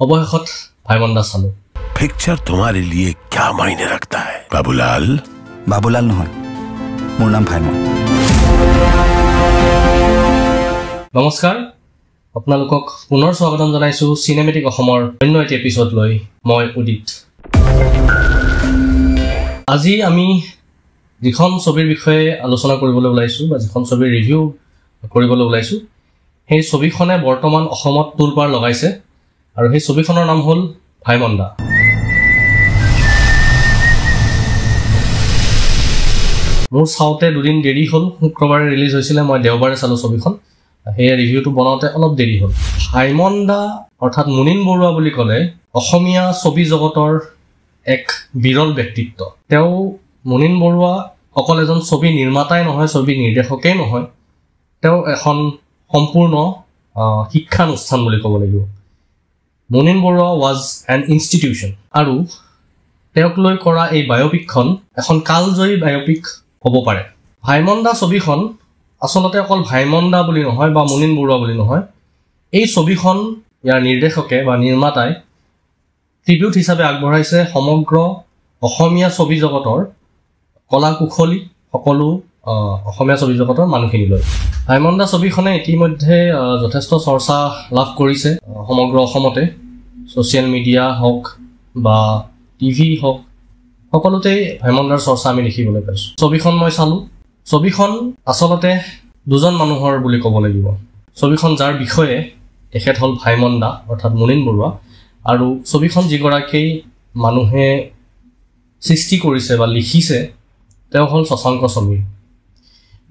অবশেষত ভাইমন্দা চালো पिक्चर तुम्हारे लिए क्या मायने रखता है बाबूलाल बाबूलाल নহয় মোৰ নাম ভাইমন নমস্কাৰ আপোনালোকক পুনৰ স্বাগতম জনাইছো সিনেমেটিক অসমৰ অন্য এটা এপিসোড লৈ মই উদিত আজি আমি যিখন ছবিৰ বিষয়ে আলোচনা কৰিবলৈ ওলাইছো বা যিখন ছবিৰ ৰিভিউ কৰিবলৈ ওলাইছো সেই ছবিখনে বৰ্তমান অসমত তুলপাৰ লগাইছে আৰু সেই ছবিখনৰ নাম হ'ল ভাইমন্দা মোৰ চাওতে দুদিন দেৰি হ'ল শুক্ৰবাৰে ৰিলিজ হৈছিল মই দেওবাৰে চালো ছবিখন সেই ৰিভিউটো বনাওতে অলপ দেৰি হ'ল ভাইমন্দা অৰ্থাৎ মুনিন বৰুৱা বুলি ক'লে অসমীয়া ছবি জগতৰ এক বিৰল ব্যক্তিত্ব তেওঁ মুনিন বৰুৱা অকল এজন ছবি নিৰ্মাতাই নহয় ছবি নিৰ্দেশকেই নহয় তেওঁ এখন সম্পূৰ্ণ শিক্ষানুষ্ঠান বুলি ক'ব লাগিব Munin Baruah was an institution আৰু তেওঁক লৈ কৰা এই বায়োপিকখন এখন কালজয়ী বায়োপিক হ'ব পাৰে ভাইমন্দা ছবিখন আসলতে অকল ভাইমন্দা বুলি নহয় বা মুনিন বৰুৱা বুলি নহয় এই ছবিখন ইয়াৰ নিৰ্দেশকে বা নিৰ্মাতাই ট্ৰিবিউট হিচাপে আগবঢ়াইছে সমগ্ৰ অসমীয়া ছবি জগতৰ কলা কুশলী সকলো অসমীয়া ছবি জগতৰ মানুহখিনিলৈ ভাইমন্দা ছবিখনে ইতিমধ্যে যথেষ্ট চৰ্চা লাভ কৰিছে সমগ্ৰ অসমতে ছ'চিয়েল মিডিয়া হওক বা টিভি হওক সকলোতে ভাইমন্দাৰ চৰ্চা আমি দেখিবলৈ পাইছোঁ ছবিখন মই চালোঁ ছবিখন আচলতে দুজন মানুহৰ বুলি ক'ব লাগিব ছবিখন যাৰ বিষয়ে তেখেত হ'ল ভাইমন্দা অৰ্থাৎ মুনিন বৰুৱা আৰু ছবিখন যিগৰাকী মানুহে সৃষ্টি কৰিছে বা লিখিছে তেওঁ হ'ল শশাংক সমীৰ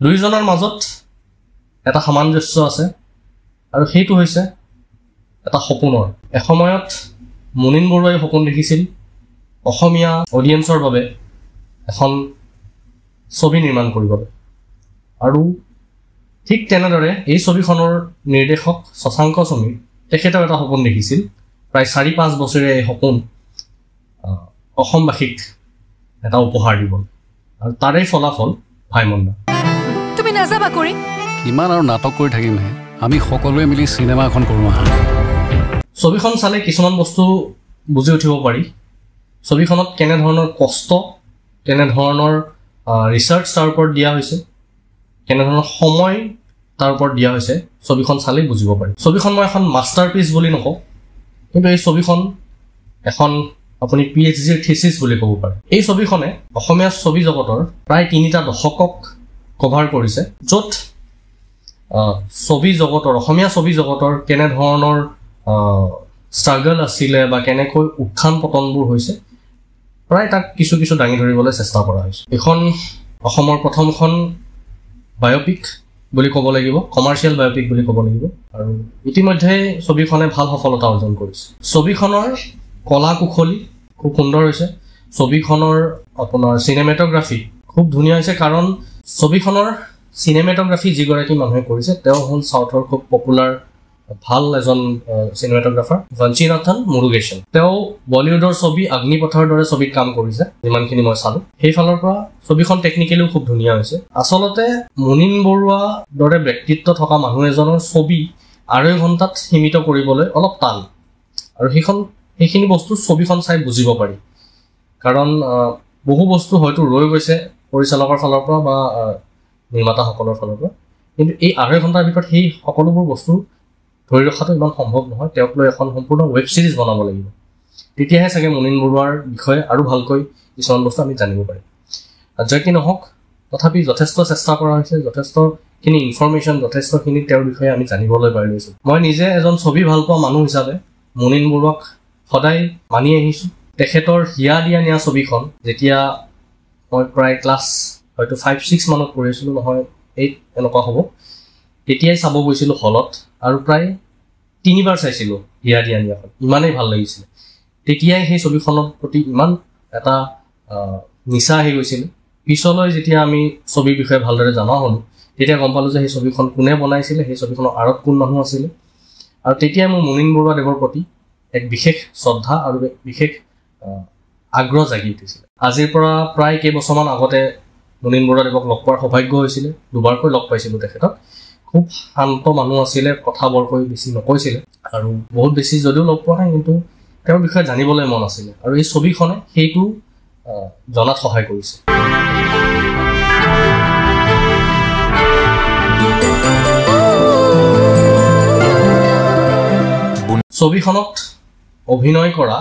দুইজনৰ মাজত এটা সামঞ্জস্য আছে আৰু সেইটো হৈছে এটা সপোনৰ এসময়ত মুনিন বৰুৱাই সপোন দেখিছিল অসমীয়া অডিয়েন্সৰ বাবে এখন ছবি নিৰ্মাণ কৰিবলৈ আৰু ঠিক তেনেদৰে এই ছবিখনৰ নিৰ্দেশক শশাংক সমীৰ তেখেতেও এটা সপোন দেখিছিল প্ৰায় 4-5 বছৰে এই সপোন অসমবাসীক এটা উপহাৰ দিব আৰু তাৰে ফলাফল ভাইমন্দা তুমি নাযাবা কৰি কিমান আৰু নাটক কৰি থাকিম হে আমি সকলোৱে মিলি সিনেমা এখন কৰোঁ ছবিখন চালে কিছুমান বস্তু বুজি উঠিব পাৰি ছবিখনত কেনে ধৰণৰ কষ্ট কেনে ধৰণৰ ৰিচাৰ্চ তাৰ ওপৰত দিয়া হৈছে কেনে ধৰণৰ সময় তাৰ ওপৰত দিয়া হৈছে ছবিখন চালেই বুজিব পাৰি ছবিখন মই এখন মাষ্টাৰপিচ বুলি নকওঁ কিন্তু এই ছবিখন এখন আপুনি PhDৰ থিচিছ বুলি ক'ব পাৰে এই ছবিখনে অসমীয়া ছবি জগতৰ প্ৰায় 3টা দশকক কভাৰ কৰিছে য'ত ছবি জগতৰ অসমীয়া ছবি জগতৰ কেনে ধৰণৰ ষ্ট্ৰাগল আছিলে বা কেনেকৈ উত্থান পতনবোৰ হৈছে প্ৰায় তাক কিছু কিছু দাঙি ধৰিবলৈ চেষ্টা কৰা হৈছে এখন অসমৰ প্ৰথমখন বায়োপিক বুলি ক'ব লাগিব কমাৰ্চিয়েল বায়োপিক বুলি ক'ব লাগিব আৰু ইতিমধ্যে ছবিখনে ভাল সফলতা অৰ্জন কৰিছে ছবিখনৰ কলা কুশলী খুব সুন্দৰ হৈছে ছবিখনৰ আপোনাৰ চিনেমেটোগ্ৰাফি খুব ধুনীয়া হৈছে কাৰণ ছবিখনৰ চিনেমেটোগ্ৰাফি যিগৰাকী মানুহে কৰিছে তেওঁ হ'ল সাউথৰ খুব পপুলাৰ ভাল এজন চিনেমেটোগ্ৰাফাৰ ভাঞ্চিনাথন মুৰুগেছন তেওঁ বলিউডৰ ছবি অগ্নিপথৰ দৰে ছবিত কাম কৰিছে যিমানখিনি মই চালোঁ সেইফালৰ পৰা ছবিখন টেকনিকেলিও খুব ধুনীয়া হৈছে আচলতে মুনিন বৰুৱা দৰে ব্যক্তিত্ব থকা মানুহ এজনৰ ছবি 2.5 ঘণ্টাত সীমিত কৰিবলৈ অলপ টান আৰু সেইখিনি বস্তু ছবিখন চাই বুজিব পাৰি কাৰণ বহু বস্তু হয়তো ৰৈ গৈছে পৰিচালকৰ ফালৰ পৰা বা নিৰ্মাতাসকলৰ ফালৰ পৰা কিন্তু এই 2.5 ঘণ্টাৰ ভিতৰত সেই সকলোবোৰ বস্তু ধৰি ৰখাটো ইমান সম্ভৱ নহয় তেওঁক লৈ এখন সম্পূৰ্ণ ৱেব ছিৰিজ বনাব লাগিব তেতিয়াহে চাগে মুনিন বৰুৱাৰ বিষয়ে আৰু ভালকৈ কিছুমান বস্তু আমি জানিব পাৰিম যাৰ কি নহওক তথাপি যথেষ্ট চেষ্টা কৰা হৈছে যথেষ্টখিনি ইনফৰমেশ্যন যথেষ্টখিনি তেওঁৰ বিষয়ে আমি জানিবলৈ পাৰিছোঁ মই নিজে এজন ছবি ভাল পোৱা মানুহ হিচাপে মুনিন বৰুৱাক সদায় মানি আহিছোঁ তেখেতৰ হিয়া দিয়া নিয়া ছবিখন যেতিয়া মই প্ৰায় ক্লাছ হয়তো 5-6 মানত পঢ়িছিলোঁ নহয় 8 এনেকুৱা হ'ব তেতিয়াই চাব গৈছিলোঁ হলত আৰু প্ৰায় 3বাৰ চাইছিলোঁ হিয়া দিয়া নিয়াখন ইমানেই ভাল লাগিছিল তেতিয়াই সেই ছবিখনৰ প্ৰতি ইমান এটা নিচা আহি গৈছিল পিছলৈ যেতিয়া আমি ছবিৰ বিষয়ে ভালদৰে জনা হ'লোঁ তেতিয়া গম পালোঁ যে সেই ছবিখন কোনে বনাইছিলে সেই ছবিখনৰ আঁৰত কোন মানুহ আছিলে আৰু তেতিয়াই মোৰ মুনিন বৰুৱা দেৱৰ প্ৰতি এক বিশেষ শ্ৰদ্ধা আৰু বিশেষ আগ্ৰহ জাগি উঠিছিল আজিৰ পৰা প্ৰায় কেইবছৰমান আগতে মুনিন বৰুৱা দেৱক লগ পোৱাৰ সৌভাগ্য হৈছিলে 2বাৰকৈ লগ পাইছিলোঁ তেখেতক খুব শান্ত মানুহ আছিলে, কথা বৰকৈ বেছি নকৈছিলে আৰু বহুত বেছি যদিও লগ পোৱা নাই কিন্তু তেওঁৰ বিষয়ে জানিবলৈ মন আছিলে আৰু এই ছবিখনে সেইটো জনাত সহায় কৰিছে। ছবিখনত অভিনয় কৰা,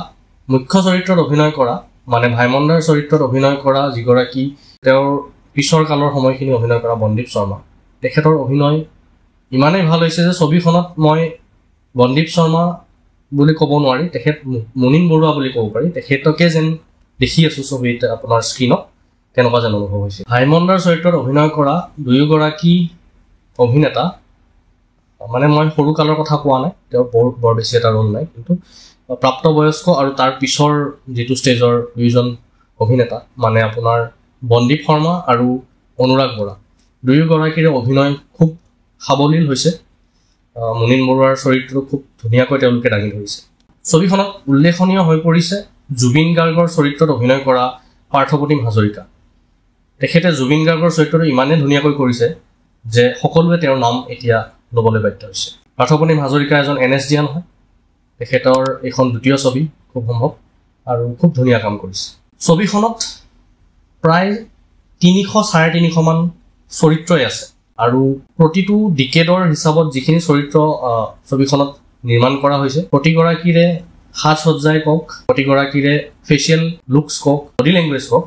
মুখ্য চৰিত্ৰত অভিনয় কৰা মানে ভাইমন্দাৰ চৰিত্ৰত অভিনয় কৰা যিগৰাকী তেওঁৰ পিছৰ কালৰ সময়খিনি অভিনয় কৰা বন্দীপ শৰ্মা, তেখেতৰ অভিনয় ইমানেই ভাল হৈছে যে ছবিখনত মই বন্দীপ শৰ্মা বুলি ক'ব নোৱাৰি, তেখেত মুনীন বৰুৱা বুলি ক'ব পাৰি, তেখেতকে যেন দেখি আছোঁ ছবিত আপোনাৰ স্ক্ৰীণত, তেনেকুৱা যেন অনুভৱ হৈছে। ভাইমন্দাৰ চৰিত্ৰত অভিনয় কৰা দুয়োগৰাকী অভিনেতা মানে মই সৰু কালৰ কথা কোৱা নাই, তেওঁৰ বৰ বেছি এটা ৰোল নাই, কিন্তু প্ৰাপ্তবয়স্ক আৰু তাৰ পিছৰ যিটো ষ্টেজৰ দুয়োজন অভিনেতা মানে আপোনাৰ বন্দীপ শৰ্মা আৰু অনুৰাগ বৰা, দুয়োগৰাকীৰে অভিনয় খুব সাৱলীল হৈছে। মুনীন বৰুৱাৰ চৰিত্ৰটো খুব ধুনীয়াকৈ তেওঁলোকে দাঙি ধৰিছে। ছবিখনত উল্লেখনীয় হৈ পৰিছে জুবিন গাৰ্গৰ চৰিত্ৰত অভিনয় কৰা পাৰ্থপ্ৰতিম হাজৰিকা। তেখেতে জুবিন গাৰ্গৰ চৰিত্ৰটো ইমানেই ধুনীয়াকৈ কৰিছে যে সকলোৱে তেওঁৰ নাম এতিয়া ল'বলৈ বাধ্য হৈছে। পাৰ্থপ্ৰতিম হাজৰিকা এজন NSDian হয়, তেখেতৰ এইখন দ্বিতীয় ছবি খুব সম্ভৱ আৰু খুব ধুনীয়া কাম কৰিছে। ছবিখনত প্ৰায় 300-350 মান চৰিত্ৰই আছে আৰু প্ৰতিটো ডিকেডৰ হিচাপত যিখিনি চৰিত্ৰ ছবিখনত নিৰ্মাণ কৰা হৈছে, প্ৰতিগৰাকীৰে সাজ সজ্জাই কওক, প্ৰতিগৰাকীৰে ফেচিয়েল লুকছ কওক, বডি লেংগুৱেজ কওক,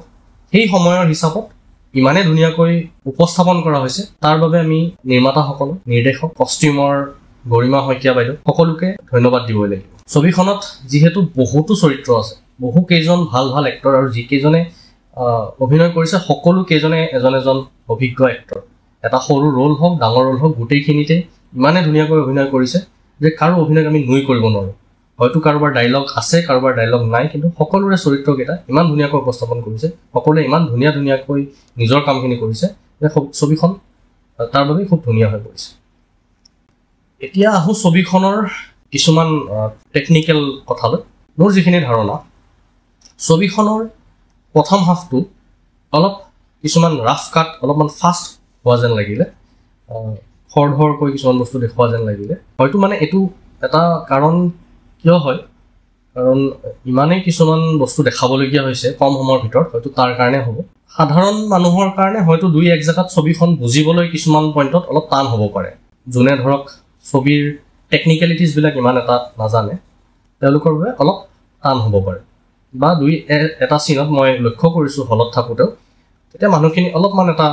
সেই সময়ৰ হিচাপত ইমানেই ধুনীয়াকৈ উপস্থাপন কৰা হৈছে, তাৰ বাবে আমি নিৰ্মাতাসকল, নিৰ্দেশক, কষ্টিউমৰ গৰিমা শইকীয়া বাইদেউ সকলোকে ধন্যবাদ দিবই লাগিব। ছবিখনত যিহেতু বহুতো চৰিত্ৰ আছে, বহু কেইজন ভাল ভাল এক্টৰ আৰু যিকেইজনে অভিনয় কৰিছে সকলো কেইজনে এজন এজন অভিজ্ঞ এক্টৰ, এটা সৰু ৰোল হওক ডাঙৰ ৰোল হওক গোটেইখিনিতে ইমানেই ধুনীয়াকৈ অভিনয় কৰিছে যে কাৰো অভিনয় আমি নুই কৰিব নোৱাৰোঁ। হয়তো কাৰোবাৰ ডাইলগ আছে, কাৰোবাৰ ডাইলগ নাই, কিন্তু সকলোৰে চৰিত্ৰকেইটা ইমান ধুনীয়াকৈ উপস্থাপন কৰিছে, সকলোৱে ইমান ধুনীয়াকৈ নিজৰ কামখিনি কৰিছে যে ছবিখন তাৰ বাবে খুব ধুনীয়া হৈ পৰিছে। এতিয়া আহোঁ ছবিখনৰ কিছুমান টেকনিকেল কথালৈ। মোৰ যিখিনি ধাৰণা, ছবিখনৰ প্ৰথম হাফটো অলপ কিছুমান ৰাফ কাট, অলপমান ফাষ্ট হোৱা যেন লাগিলে, খৰধৰকৈ কিছুমান বস্তু দেখুওৱা যেন লাগিলে। হয়তো মানে এইটো এটা কাৰণ কিয় হয়, কাৰণ ইমানেই কিছুমান বস্তু দেখাবলগীয়া হৈছে কম সময়ৰ ভিতৰত, হয়তো তাৰ কাৰণে হ'ব। সাধাৰণ মানুহৰ কাৰণে হয়তো 2-1 জেগাত ছবিখন বুজিবলৈ কিছুমান পইণ্টত অলপ টান হ'ব পাৰে। যোনে ধৰক ছবিৰ টেকনিকেলিটিজবিলাক ইমান এটা নাজানে, তেওঁলোকৰ বাবে অলপ টান হ'ব পাৰে। বা এটা চিনত মই লক্ষ্য কৰিছোঁ হলত থাকোঁতেও, তেতিয়া মানুহখিনি অলপমান এটা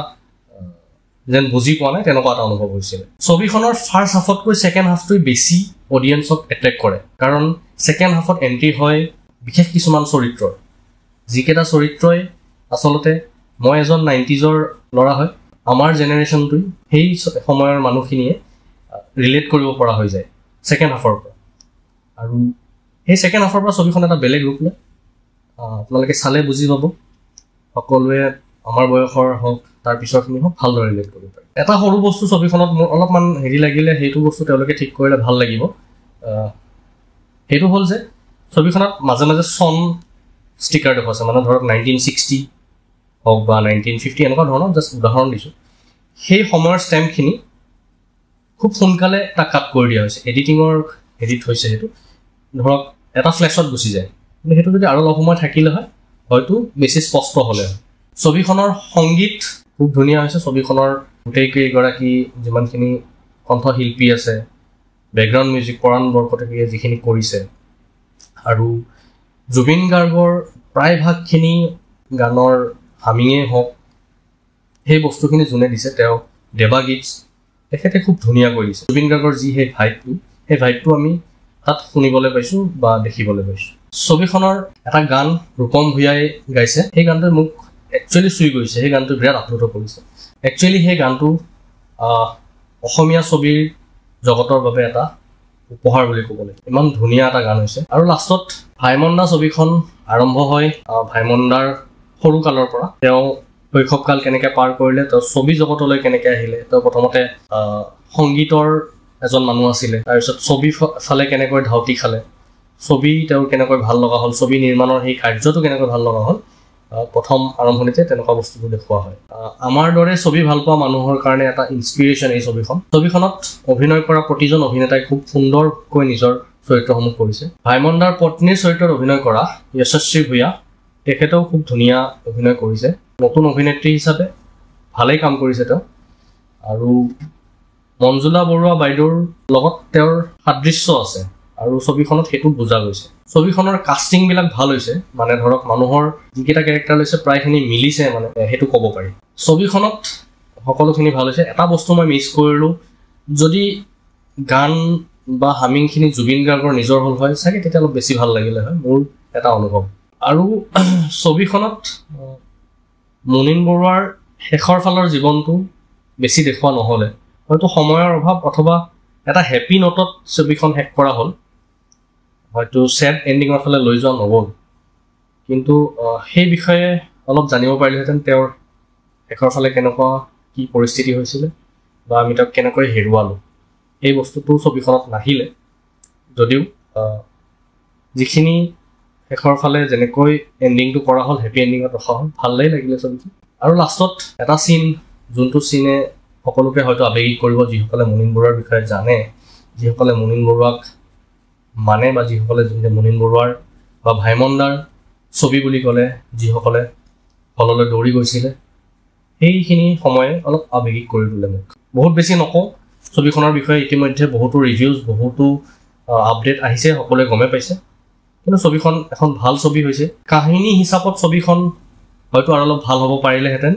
যেন বুজি পোৱা নাই তেনেকুৱা এটা অনুভৱ হৈছিলে। ছবিখনৰ ফাৰ্ষ্ট হাফতকৈ ছেকেণ্ড হাফটোৱে বেছি অডিয়েঞ্চক এট্ৰেক্ট কৰে, কাৰণ ছেকেণ্ড হাফত এণ্ট্ৰি হয় বিশেষ কিছুমান চৰিত্ৰৰ, যিকেইটা চৰিত্ৰই আচলতে মই এজন 90s ল'ৰা হয়, আমাৰ জেনেৰেশ্যনটোৱে সেই সময়ৰ মানুহখিনিয়ে ৰিলেট কৰিব পৰা হৈ যায় ছেকেণ্ড হাফৰ পৰা। আৰু সেই ছেকেণ্ড হাফৰ পৰা ছবিখন এটা বেলেগ ৰূপ লয়, আপোনালোকে চালে বুজি পাব। সকলোৱে আমাৰ বয়সৰ হওক তাৰ পিছৰখিনি হওক ভালদৰে ৰিলেট কৰিব পাৰে। এটা সৰু বস্তু ছবিখনত মোৰ অলপমান লাগিলে, সেইটো বস্তু তেওঁলোকে ঠিক কৰিলে ভাল লাগিব। সেইটো হ'ল যে ছবিখনত মাজে মাজে চন ষ্টিকাৰ দেখুৱাইছে, মানে ধৰক 1960 হওক বা 1950 এনেকুৱা ধৰণৰ জাষ্ট উদাহৰণ দিছোঁ। সেই সময়ৰ ষ্টেম্পখিনি খুব সোনকালে এটা কাট কৰি দিয়া হৈছে, এডিট হৈছে, সেইটো ধৰক এটা ফ্লেছত গুচি যায়, কিন্তু সেইটো যদি আৰু অলপ সময় থাকিলে হয় হয়তো বেছি স্পষ্ট হ'লে হয়। ছবিখনৰ সংগীত খুব ধুনীয়া হৈছে। ছবিখনৰ গোটেইকেইগৰাকী যিমানখিনি কণ্ঠশিল্পী আছে, বেকগ্ৰাউণ্ড মিউজিক পৰাণ বৰকটকীয়ে যিখিনি কৰিছে, আৰু জুবিন গাৰ্গৰ প্ৰায়ভাগখিনি গানৰ হামিঙেই হওক, সেই বস্তুখিনি যোনে দিছে তেওঁ দেৱা গীতছ, তেখেতে খুব ধুনীয়াকৈ দিছে। জুবিন গাৰ্গৰ যি সেই ভাইবটো আমি তাত শুনিবলৈ পাইছোঁ বা দেখিবলৈ পাইছোঁ। ছবিখনৰ এটা গান ৰূপম ভূঞাই গাইছে, সেই গানটোৱে মোক একচুৱেলি চুই গৈছে, সেই গানটো বিৰাট আপ্লুত কৰিছে। একচুৱেলি সেই গানটো অসমীয়া ছবিৰ জগতৰ বাবে এটা উপহাৰ বুলি ক'ব লাগিব, ইমান ধুনীয়া এটা গান হৈছে। আৰু লাষ্টত ভাইমন্দা ছবিখন আৰম্ভ হয় ভাইমন্দাৰ সৰু কালৰ পৰা, তেওঁ শৈশৱকাল কেনেকৈ পাৰ কৰিলে, তেওঁ ছবি জগতলৈ কেনেকৈ আহিলে, তেওঁ প্ৰথমতে সংগীতৰ এজন মানুহ আছিলে, তাৰপিছত ছবি ফালে কেনেকৈ ধাউতি খালে, ছবি তেওঁৰ কেনেকৈ ভাল লগা হ'ল, ছবি নিৰ্মাণৰ সেই কাৰ্যটো কেনেকৈ ভাল লগা হ'ল, প্ৰথম আৰম্ভণিতে তেনেকুৱা বস্তুবোৰ দেখুওৱা হয় আমাৰ দৰে ছবি ভাল পোৱা মানুহৰ কাৰণে এটা ইনস্পিৰেশ্যন এই ছবিখনত অভিনয় কৰা প্ৰতিজন অভিনেতাই খুব সুন্দৰকৈ নিজৰ চৰিত্ৰসমূহ কৰিছে ভাইমন্দাৰ পত্নীৰ চৰিত্ৰত অভিনয় কৰা যশস্বী ভূঞা তেখেতেও খুব ধুনীয়া অভিনয় কৰিছে নতুন অভিনেত্ৰী হিচাপে ভালেই কাম কৰিছে তেওঁ আৰু মঞ্জুলা বৰুৱা বাইদেউৰ লগত তেওঁৰ সাদৃশ্য আছে আৰু ছবিখনত সেইটো বুজা গৈছে ছবিখনৰ কাষ্টিংবিলাক ভাল হৈছে মানে ধৰক মানুহৰ যিকেইটা কেৰেক্টাৰ লৈছে প্ৰায়খিনি মিলিছে মানে সেইটো ক'ব পাৰি ছবিখনত সকলোখিনি ভাল হৈছে এটা বস্তু মই মিছ কৰিলোঁ যদি গান বা হামিংখিনি জুবিন গাৰ্গৰ নিজৰ হ'ল হয় চাগে তেতিয়া অলপ বেছি ভাল লাগিলে হয় মোৰ এটা অনুভৱ আৰু ছবিখনত মুনীন বৰুৱাৰ শেষৰ ফালৰ জীৱনটো বেছি দেখুওৱা নহ'লে হয়তো সময়ৰ অভাৱ অথবা এটা হেপী নোটত ছবিখন শেষ কৰা হ'ল হয়তো ছেড এণ্ডিঙৰ ফালে লৈ যোৱা নগ'ল কিন্তু সেই বিষয়ে অলপ জানিব পাৰিলোহেঁতেন তেওঁৰ শেষৰ ফালে কেনেকুৱা কি পৰিস্থিতি হৈছিলে বা আমি তেওঁক কেনেকৈ হেৰুৱালোঁ এই বস্তুটো ছবিখনত নাহিলে যদিও যিখিনি শেষৰ ফালে যেনেকৈ এণ্ডিংটো কৰা হ'ল হেপী এণ্ডিঙত ৰখা হ'ল ভালেই লাগিলে ছবিটো আৰু লাষ্টত এটা চিন যোনটো চিনে সকলোকে হয়তো আৱেগিক কৰিব যিসকলে মুনীন বৰুৱাৰ বিষয়ে জানে যিসকলে মুনীন বৰুৱাক মানে বা যিসকলে মুনীন বৰুৱাৰ বা ভাইমন্দাৰ ছবি বুলি ক'লে যিসকলে হললৈ দৌৰি গৈছিলে সেইখিনি সময়ে অলপ আৱেগিক কৰি তোলে মোক বহুত বেছি নকওঁ ছবিখনৰ বিষয়ে ইতিমধ্যে বহুতো ৰিভিউজ বহুতো আপডেট আহিছে সকলোৱে গমে পাইছে কিন্তু ছবিখন এখন ভাল ছবি হৈছে কাহিনী হিচাপত ছবিখন হয়তো আৰু অলপ ভাল হ'ব পাৰিলেহেঁতেন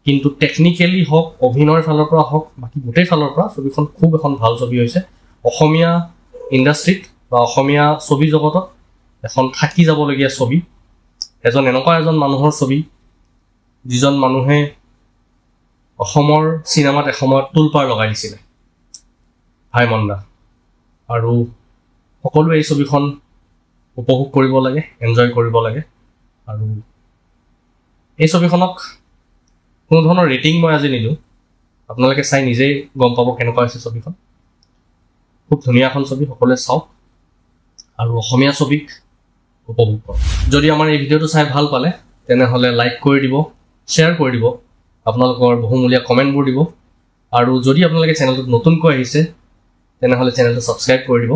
কিন্তু টেকনিকেলি হওক অভিনয়ৰ ফালৰ পৰা হওক বাকী গোটেই ফালৰ পৰা ছবিখন খুব এখন ভাল ছবি হৈছে অসমীয়া ইণ্ডাষ্ট্ৰীত বা অসমীয়া ছবি জগতত এখন থাকি যাবলগীয়া ছবি এনেকুৱা এজন মানুহৰ ছবি যিজন মানুহে অসমৰ চিনেমাত এসময়ত তোলপাৰ লগাই দিছিলে ভাইমন্দা আৰু সকলোৱে এই ছবিখন উপভোগ কৰিব লাগে এনজয় কৰিব লাগে আৰু এই ছবিখনক কোনো ধৰণৰ ৰেটিং মই আজি নিদিওঁ আপোনালোকে চাই নিজেই গম পাব কেনেকুৱা হৈছে ছবিখন খুব ধুনীয়া এখন ছবি সকলোৱে চাওক আৰু অসমীয়া ছবিক উপভোগ কৰক যদি আমাৰ এই ভিডিঅ'টো চাই ভাল পালে তেনেহ'লে লাইক কৰি দিব শ্বেয়াৰ কৰি দিব আপোনালোকৰ বহুমূলীয়া কমেণ্টবোৰ দিব আৰু যদি আপোনালোকে চেনেলটোত নতুনকৈ আহিছে তেনেহ'লে চেনেলটো ছাবস্ক্ৰাইব কৰি দিব